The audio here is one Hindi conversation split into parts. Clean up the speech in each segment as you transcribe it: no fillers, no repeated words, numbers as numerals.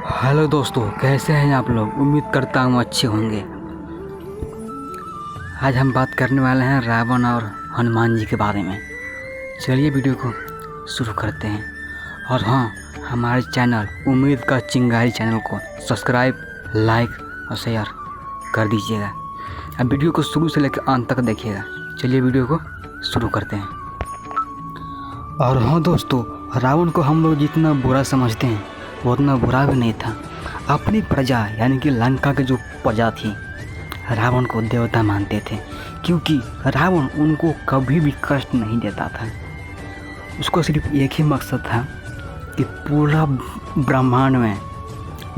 हेलो दोस्तों, कैसे हैं आप लोग। उम्मीद करता हूँ अच्छे होंगे। आज हम बात करने वाले हैं रावण और हनुमान जी के बारे में। चलिए वीडियो को शुरू करते हैं। और हाँ, हमारे चैनल उम्मीद का चिंगारी चैनल को सब्सक्राइब, लाइक और शेयर कर दीजिएगा। अब वीडियो को शुरू से लेकर अंत तक देखिएगा। चलिए वीडियो को शुरू करते हैं। और हाँ दोस्तों, रावण को हम लोग जितना बुरा समझते हैं वो उतना बुरा भी नहीं था। अपनी प्रजा यानी कि लंका की जो प्रजा थी, रावण को देवता मानते थे, क्योंकि रावण उनको कभी भी कष्ट नहीं देता था। उसको सिर्फ एक ही मकसद था कि पूरा ब्रह्मांड में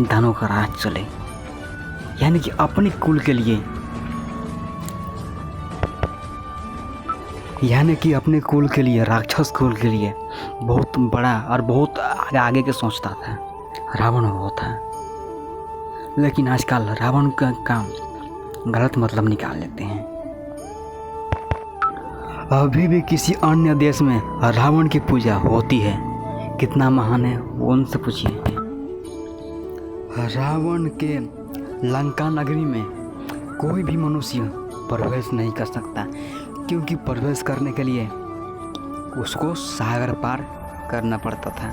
दानों का राज चले, यानी कि अपने कुल के लिए, यानी कि अपने कुल के लिए, राक्षस कुल के लिए बहुत बड़ा और बहुत आगे के सोचता था रावण वो था। लेकिन आजकल रावण का काम गलत मतलब निकाल लेते हैं। अभी भी किसी अन्य देश में रावण की पूजा होती है। कितना महान है वो उनसे पूछिए। रावण के लंका नगरी में कोई भी मनुष्य प्रवेश नहीं कर सकता, क्योंकि प्रवेश करने के लिए उसको सागर पार करना पड़ता था,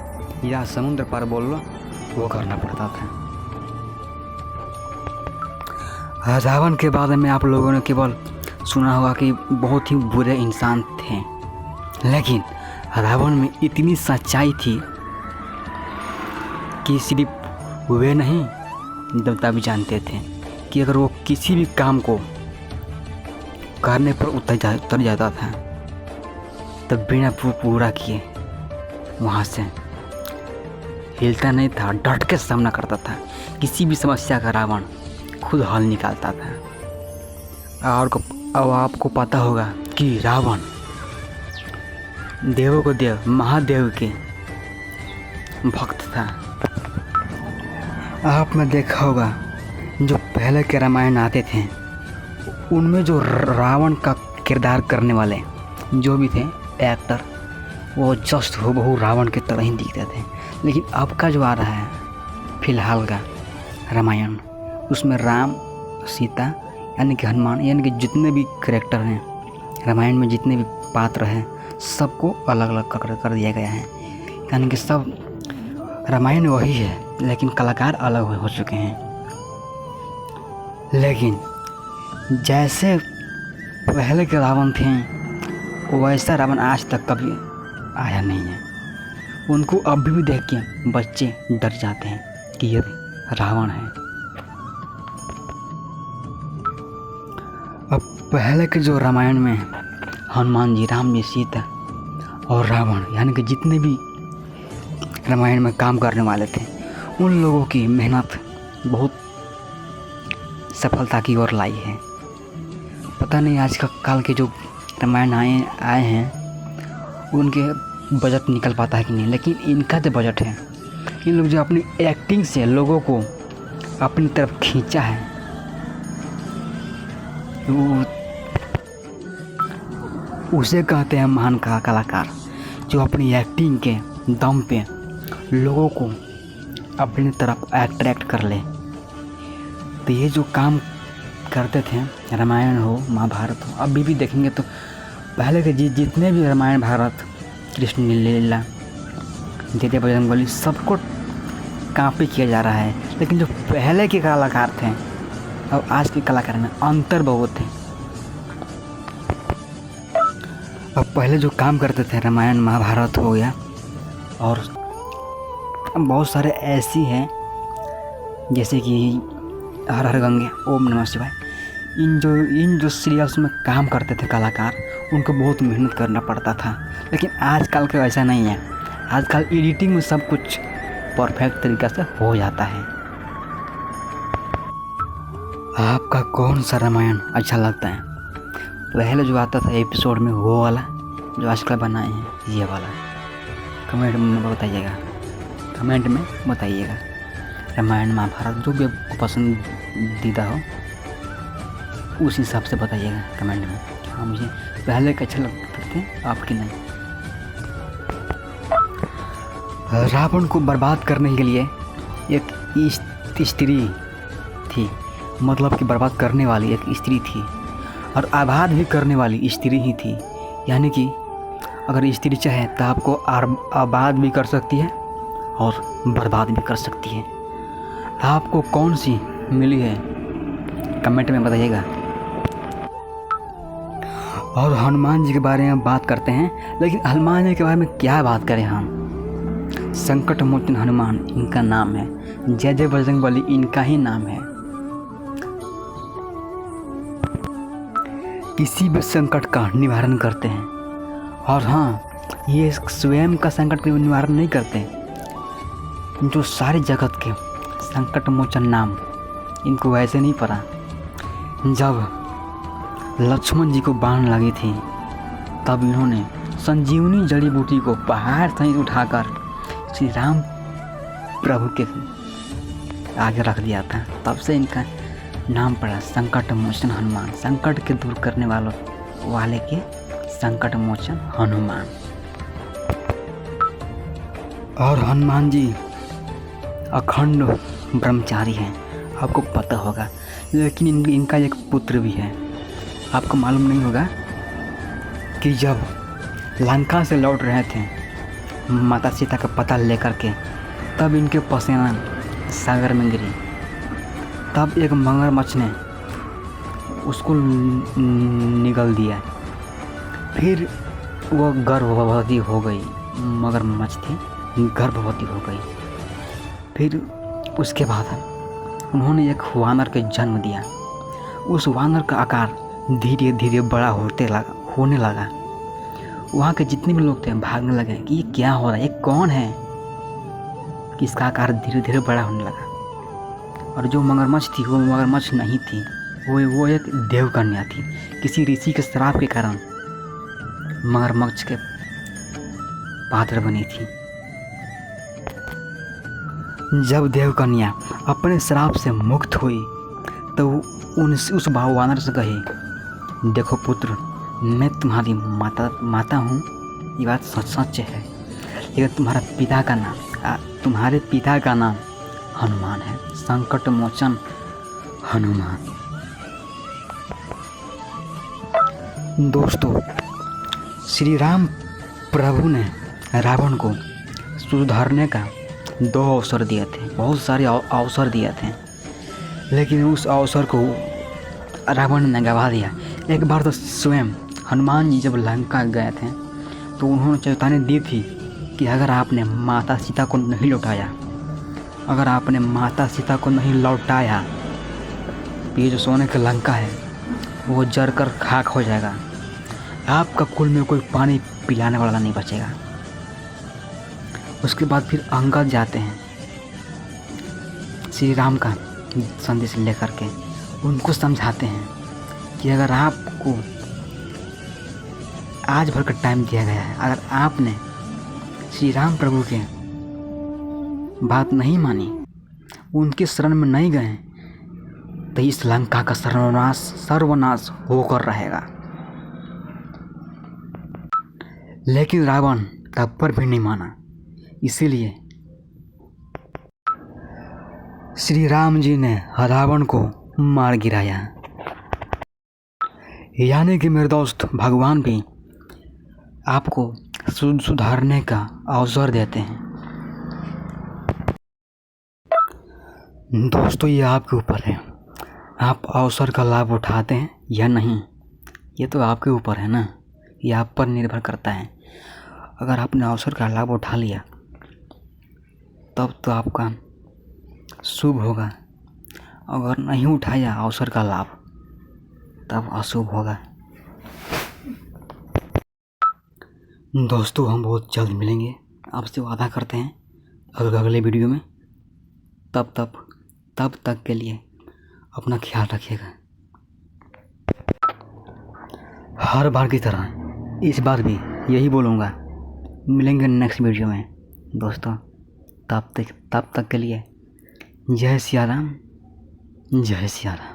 या समुद्र पार बोल लो, वो करना पड़ता था। रावण के बारे में आप लोगों ने केवल सुना होगा कि बहुत ही बुरे इंसान थे, लेकिन रावण में इतनी सच्चाई थी कि सिर्फ वे नहीं, देवता भी जानते थे कि अगर वो किसी भी काम को करने पर उतर जाता था तब बिना पूरा किए वहाँ से हिलता नहीं था, डट के सामना करता था। किसी भी समस्या का रावण खुद हल निकालता था। और अब आपको पता होगा कि रावण देवों को देव, महादेव के भक्त था। आपने देखा होगा जो पहले के रामायण आते थे उनमें जो रावण का किरदार करने वाले जो भी थे एक्टर, वो जस्ट हूबहू रावण की तरह ही दिखते थे। लेकिन अब का जो आ रहा है फिलहाल का रामायण, उसमें राम, सीता यानी कि हनुमान, यानी कि जितने भी कैरेक्टर हैं रामायण में, जितने भी पात्र हैं, सबको अलग अलग कर दिया गया है। यानी कि सब रामायण वही है, लेकिन कलाकार अलग हो चुके हैं। लेकिन जैसे पहले के रावण थे वैसा रावण आज तक कभी आया नहीं है। उनको अभी भी देख के बच्चे डर जाते हैं कि ये रावण है। अब पहले के जो रामायण में हनुमान जी, राम जी, सीता और रावण, यानी कि जितने भी रामायण में काम करने वाले थे, उन लोगों की मेहनत बहुत सफलता की ओर लाई है। पता नहीं आज का काल के जो रामायण आए हैं उनके बजट निकल पाता है कि नहीं, लेकिन इनका जो बजट है, इन लोग जो अपनी एक्टिंग से लोगों को अपनी तरफ खींचा है, उसे कहते हैं महान कलाकार, जो अपनी एक्टिंग के दम पे लोगों को अपनी तरफ अट्रैक्ट कर ले। तो ये जो काम करते थे, रामायण हो, महाभारत हो, अभी भी देखेंगे तो पहले के जितने भी रामायण, भारत, कृष्ण लीला, जय बजरंगबली, सबको कॉपी किया जा रहा है। लेकिन जो पहले के कलाकार थे और आज के कलाकार में अंतर बहुत है। अब पहले जो काम करते थे, रामायण, महाभारत हो गया, और बहुत सारे ऐसी हैं जैसे कि हर हर गंगे, ओम नमः शिवाय, इन जो सीरियल्स में काम करते थे कलाकार, उनको बहुत मेहनत करना पड़ता था। लेकिन आजकल का वैसा नहीं है। आजकल एडिटिंग में सब कुछ परफेक्ट तरीक़ा से हो जाता है। आपका कौन सा रामायण अच्छा लगता है? पहले जो आता था एपिसोड में, वो वाला जो आजकल बनाए हैं, ये वाला? कमेंट में बताइएगा, कमेंट में बताइएगा। रामायण, महाभारत जो भी आपको पसंदीदा हो उस हिसाब से बताइएगा कमेंट में। हाँ, मुझे पहले के अच्छे लगते थे, आपके नहीं। रावण को बर्बाद करने के लिए एक स्त्री थी, मतलब कि बर्बाद करने वाली एक स्त्री थी और आबाद भी करने वाली स्त्री ही थी। यानी कि अगर स्त्री चाहे तो आपको आबाद भी कर सकती है और बर्बाद भी कर सकती है। आपको कौन सी मिली है कमेंट में बताइएगा। और हनुमान जी के बारे में बात करते हैं, लेकिन हनुमान जी के बारे में क्या बात करें हम। संकट मोचन हनुमान इनका नाम है, जय जय बजरंगबली इनका ही नाम है। किसी भी संकट का निवारण करते हैं। और हाँ, ये स्वयं का संकट का निवारण नहीं करते, जो सारे जगत के संकट मोचन नाम इनको वैसे नहीं पड़ा। जब लक्ष्मण जी को बाण लगी थी तब इन्होंने संजीवनी जड़ी बूटी को पहाड़ सहित उठाकर श्री राम प्रभु के आगे रख दिया था। तब से इनका नाम पड़ा संकट मोचन हनुमान, संकट के दूर करने वाले के संकट मोचन हनुमान। और हनुमान जी अखंड ब्रह्मचारी हैं, आपको पता होगा। लेकिन इनका एक पुत्र भी है। आपको मालूम नहीं होगा कि जब लंका से लौट रहे थे माता सीता का पता लेकर के, तब इनके पसीना सागर में गिरी। तब एक मगरमच्छ ने उसको निगल दिया। फिर वो गर्भवती हो गई, मगरमच्छ थी, गर्भवती हो गई। फिर उसके बाद उन्होंने एक वानर के जन्म दिया। उस वानर का आकार धीरे धीरे बड़ा होने लगा। वहाँ के जितने भी लोग थे भागने लगे कि ये क्या हो रहा है, ये कौन है कि इसका आकार धीरे धीरे बड़ा होने लगा। और जो मगरमच्छ थी वो मगरमच्छ नहीं थी, वो एक देवकन्या थी। किसी ऋषि के श्राप के कारण मगरमच्छ के पात्र बनी थी। जब देवकन्या अपने श्राप से मुक्त हुई तो उस वानर से कही, देखो पुत्र, मैं तुम्हारी माता हूँ, ये बात सच है, लेकिन तुम्हारे पिता का नाम हनुमान है, संकट मोचन हनुमान। दोस्तों, श्री राम प्रभु ने रावण को सुधारने का 2 अवसर दिए थे, बहुत सारे अवसर दिए थे, लेकिन उस अवसर को रावण ने गवा दिया। एक बार तो स्वयं हनुमान जी जब लंका गए थे तो उन्होंने चेतावनी दी थी कि अगर आपने माता सीता को नहीं लौटाया तो ये जो सोने का लंका है वो जलकर खाक हो जाएगा। आपका कुल में कोई पानी पिलाने वाला नहीं बचेगा। उसके बाद फिर अंगद जाते हैं श्री राम का संदेश लेकर के, उनको समझाते हैं कि अगर आपको आज भर का टाइम दिया गया है, अगर आपने श्री राम प्रभु के बात नहीं मानी, उनके शरण में नहीं गए, तो इस लंका का सर्वनाश होकर रहेगा। लेकिन रावण तब पर भी नहीं माना, इसीलिए श्री राम जी ने रावण को मार गिराया। यानी कि मेरे दोस्त, भगवान भी आपको सुधारने का अवसर देते हैं। दोस्तों, ये आपके ऊपर है, आप अवसर का लाभ उठाते हैं या नहीं, ये तो आपके ऊपर है ना, ये आप पर निर्भर करता है। अगर आपने अवसर का लाभ उठा लिया तब तो आपका शुभ होगा, अगर नहीं उठाया अवसर का लाभ तब अशुभ होगा। दोस्तों, हम बहुत जल्द मिलेंगे, आपसे वादा करते हैं अगले वीडियो में। तब तक के लिए अपना ख्याल रखिएगा। हर बार की तरह इस बार भी यही बोलूँगा, मिलेंगे नेक्स्ट वीडियो में दोस्तों। तब तक के लिए जय सिया राम, जय सिया राम।